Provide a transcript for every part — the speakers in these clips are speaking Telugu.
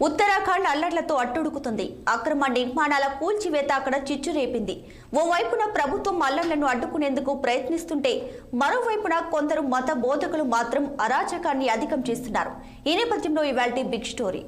ఉత్తరాఖండ్ అల్లర్లతో అట్టుడుకుతుంది. అక్రమ నిర్మాణాల కూల్చివేత అక్కడ చిచ్చురేపింది. ఓవైపున ప్రభుత్వం అల్లర్లను అడ్డుకునేందుకు ప్రయత్నిస్తుంటే మరోవైపున కొందరు మత బోధకులు మాత్రం అరాచకాన్ని అధికం చేస్తున్నారు. ఈ నేపథ్యంలో ఇవాల్టి బిగ్ స్టోరీ.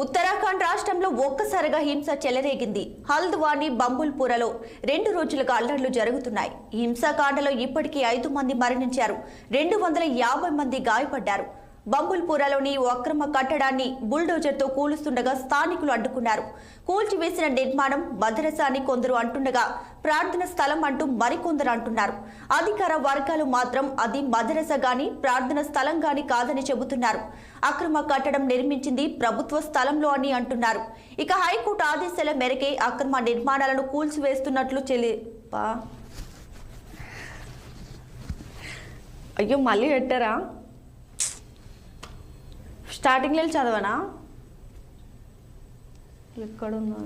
ఉత్తరాఖండ్ రాష్ట్రంలో ఒక్కసారిగా హింస చెలరేగింది. హల్ద్వానీ బంబుల్పురలో 2 రోజులుగా అల్లర్లు జరుగుతున్నాయి. ఈ హింసాకాండలో ఇప్పటికీ 5 మంది మరణించారు, 250 మంది గాయపడ్డారు. బంబుల్పురలోని ఓ అక్రమ కట్టడాన్ని బుల్డోజర్తో కూలుస్తుండగా స్థానికులు అడ్డుకున్నారు. కూల్చివేసిన నిర్మాణం మదరసా అని కొందరు అంటుండగా ప్రార్థన స్థలం అంటూ మరికొందరు అంటున్నారు. అధికార వర్గాలు మాత్రం అది మదరసా గాని ప్రార్థన స్థలం గాని కాదని చెబుతున్నారు. అక్రమ కట్టడం నిర్మించింది ప్రభుత్వ స్థలంలో అని అంటున్నారు. ఇక హైకోర్టు ఆదేశాల మేరకే అక్రమ నిర్మాణాలను కూల్చివేస్తున్నట్లు అయ్యో మళ్ళీ పెట్టారా? స్టార్టింగ్ వెళ్ళి చదవనా? ఎక్కడున్నా?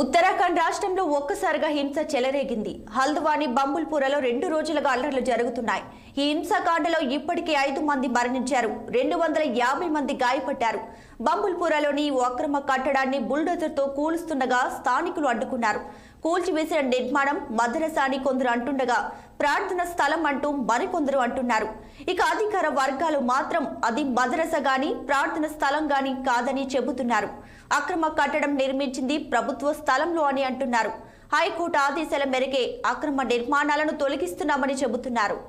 ఉత్తరాఖండ్ రాష్ట్రంలో ఒక్కసారిగా హింస చెలరేగింది. హల్ద్వానీ బంబుల్పురలో 2 రోజులుగా అల్లర్లు జరుగుతున్నాయి. ఈ హింసాకాండలో ఇప్పటికే 5 మంది మరణించారు, 250 మంది గాయపడ్డారు. బంబుల్పురలోని ఓ అక్రమ కట్టడాన్ని బుల్డోజర్తో కూలుస్తుండగా స్థానికులు అడ్డుకున్నారు. కూల్చివేసిన నిర్మాణం మదరసా అని కొందరు అంటుండగా ప్రార్థన స్థలం అంటూ మరికొందరు అంటున్నారు. ఇక అధికార వర్గాలు మాత్రం అది మదరసా గాని ప్రార్థన స్థలం గాని కాదని చెబుతున్నారు. అక్రమ కట్టడం నిర్మించింది ప్రభుత్వ స్థలంలో అని అంటున్నారు. హైకోర్టు ఆదేశాల మేరకే అక్రమ నిర్మాణాలను తొలగిస్తున్నామని చెబుతున్నారు.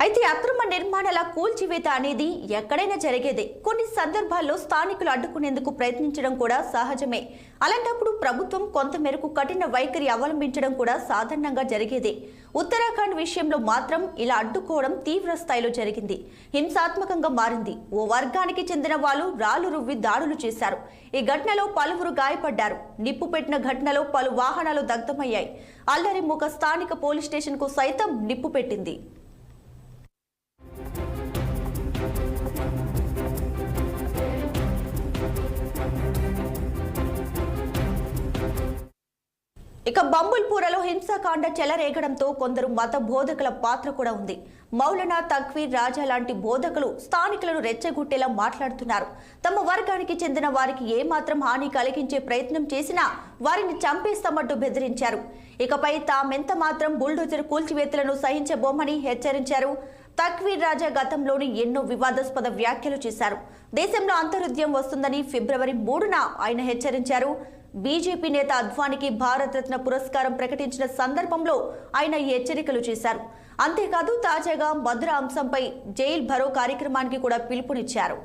అయితే అక్రమ నిర్మాణాల కూల్చివేత అనేది ఎక్కడైనా జరిగేదే. కొన్ని సందర్భాల్లో స్థానికులు అడ్డుకునేందుకు ప్రయత్నించడం కూడా సహజమే. అలాంటప్పుడు ప్రభుత్వం కొంతమేరకు కఠిన వైఖరి అవలంబించడం కూడా సాధారణంగా జరిగేదే. ఉత్తరాఖండ్ విషయంలో మాత్రం ఇలా అడ్డుకోవడం తీవ్ర స్థాయిలో జరిగింది, హింసాత్మకంగా మారింది. ఓ వర్గానికి చెందిన వాళ్ళు రాళ్లు రువ్వి దాడులు చేశారు. ఈ ఘటనలో పలువురు గాయపడ్డారు. నిప్పు పెట్టిన ఘటనలో పలు వాహనాలు దగ్ధమయ్యాయి. అల్లరిముఖ స్థానిక పోలీస్ స్టేషన్ కు సైతం నిప్పు పెట్టింది. ఇక బంబుల్పురలో హింసాకాండ చెలరేగడంతో కొందరు మత బోధకుల పాత్ర కూడా ఉంది. మౌలానా తక్వీర్ రాజా లాంటి బోధకులు స్థానికులను రెచ్చగొట్టేలా మాట్లాడుతున్నారు. తమ వర్గానికి చెందిన వారికి ఏమాత్రం హాని కలిగించే ప్రయత్నం చేసినా వారిని చంపేస్తామంటూ బెదిరించారు. ఇకపై తామెంత మాత్రం బుల్డోజర్ కూల్చివేతలను సహించబోమని హెచ్చరించారు. తక్వీర్ రాజా గతంలోని ఎన్నో వివాదాస్పద వ్యాఖ్యలు చేశారు. దేశంలో అంతర్యుద్ధం వస్తుందని ఫిబ్రవరి 3న ఆయన హెచ్చరించారు. బీజేపీ నేత అద్వానీకి భారతరత్న పురస్కారం ప్రకటించిన సందర్భంలో ఆయన ఈ హెచ్చరికలు చేశారు. అంతేకాదు తాజాగా మధుర అంశంపై జైల్ భరో కార్యక్రమానికి కూడా పిలుపునిచ్చారు.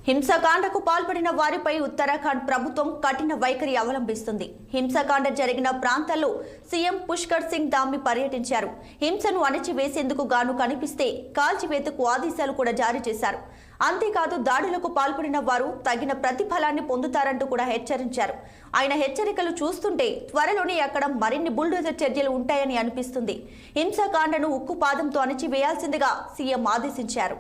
హింసాకాండకు పాల్పడిన వారిపై ఉత్తరాఖండ్ ప్రభుత్వం కఠిన వైఖరి అవలంబిస్తుంది. హింసాకాండ జరిగిన ప్రాంతాల్లో సీఎం పుష్కర్ సింగ్ ధామి పర్యటించారు. హింసను అణచివేసేందుకు గాను కనిపిస్తే కాల్చివేతకు ఆదేశాలు కూడా జారీ చేశారు. అంతేకాదు దాడులకు పాల్పడిన వారు తగిన ప్రతిఫలాన్ని పొందుతారంటూ కూడా హెచ్చరించారు. ఆయన హెచ్చరికలు చూస్తుంటే త్వరలోనే అక్కడ మరిన్ని బుల్డోజర్ చర్యలు ఉంటాయని అనిపిస్తుంది. హింసాకాండను ఉక్కుపాదంతో అణచివేయాల్సిందిగా సీఎం ఆదేశించారు.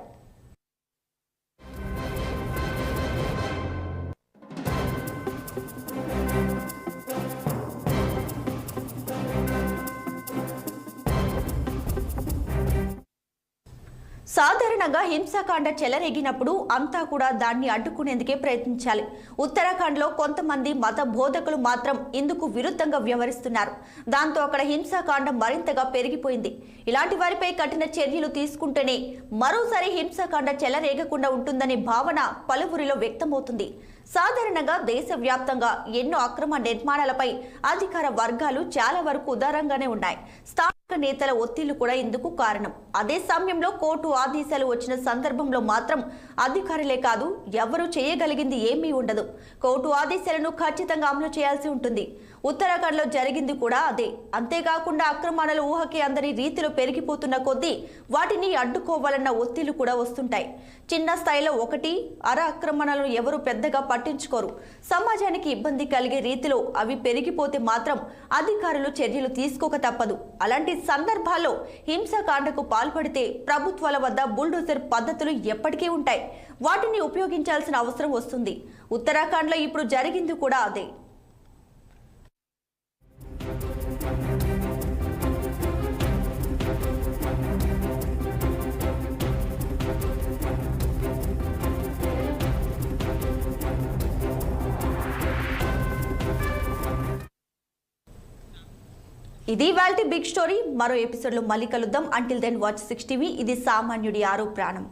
సాధారణంగా హింసాకాండ చెలరేగినప్పుడు అంతా కూడా దాన్ని అడ్డుకునేందుకే ప్రయత్నించాలి. ఉత్తరాఖండ్లో కొంతమంది మత బోధకులు మాత్రం ఇందుకు విరుద్ధంగా వ్యవహరిస్తున్నారు. దాంతో అక్కడ హింసాకాండ మరింతగా పెరిగిపోయింది. ఇలాంటి వారిపై కఠిన చర్యలు తీసుకుంటేనే మరోసారి హింసాకాండ చెలరేగకుండా ఉంటుందనే భావన పలువురిలో వ్యక్తమవుతుంది. సాధారణంగా దేశవ్యాప్తంగా ఎన్నో అక్రమ నిర్మాణాలపై అధికార వర్గాలు చాలా వరకు ఉదారంగానే ఉన్నాయి. స్థానిక నేతల ఒత్తిళ్లు కూడా ఇందుకు కారణం. అదే సమయంలో కోర్టు ఆదేశాలు వచ్చిన సందర్భంలో మాత్రం అధికారులే కాదు ఎవరు చేయగలిగింది ఏమీ ఉండదు. కోర్టు ఆదేశాలను ఖచ్చితంగా అమలు చేయాల్సి ఉంటుంది. ఉత్తరాఖండ్లో జరిగింది కూడా అదే. అంతేకాకుండా అక్రమాల ఊహకి అందని రీతిలో పెరిగిపోతున్న కొద్దీ వాటిని అడ్డుకోవాలన్న ఒత్తిళ్లు కూడా వస్తుంటాయి. చిన్న స్థాయిలో ఒకటి అర ఆక్రమణలను ఎవరు పెద్దగా పట్టించుకోరు. సమాజానికి ఇబ్బంది కలిగే రీతిలో అవి పెరిగిపోతే మాత్రం అధికారులు చర్యలు తీసుకోక తప్పదు. అలాంటి సందర్భాల్లో హింసాకాండకు పాల్పడితే ప్రభుత్వాల వద్ద బుల్డోజర్ పద్ధతులు ఎప్పటికీ ఉంటాయి. వాటిని ఉపయోగించాల్సిన అవసరం వస్తుంది. ఉత్తరాఖండ్లో ఇప్పుడు జరిగింది కూడా అదే. ఇది వాల్టీ బిగ్ స్టోరీ. మరో ఎపిసోడ్లో మళ్ళీ కలుద్దాం. Until then watch 6 TV. ఇది సామాన్యుడి ఆరో ప్రాణం.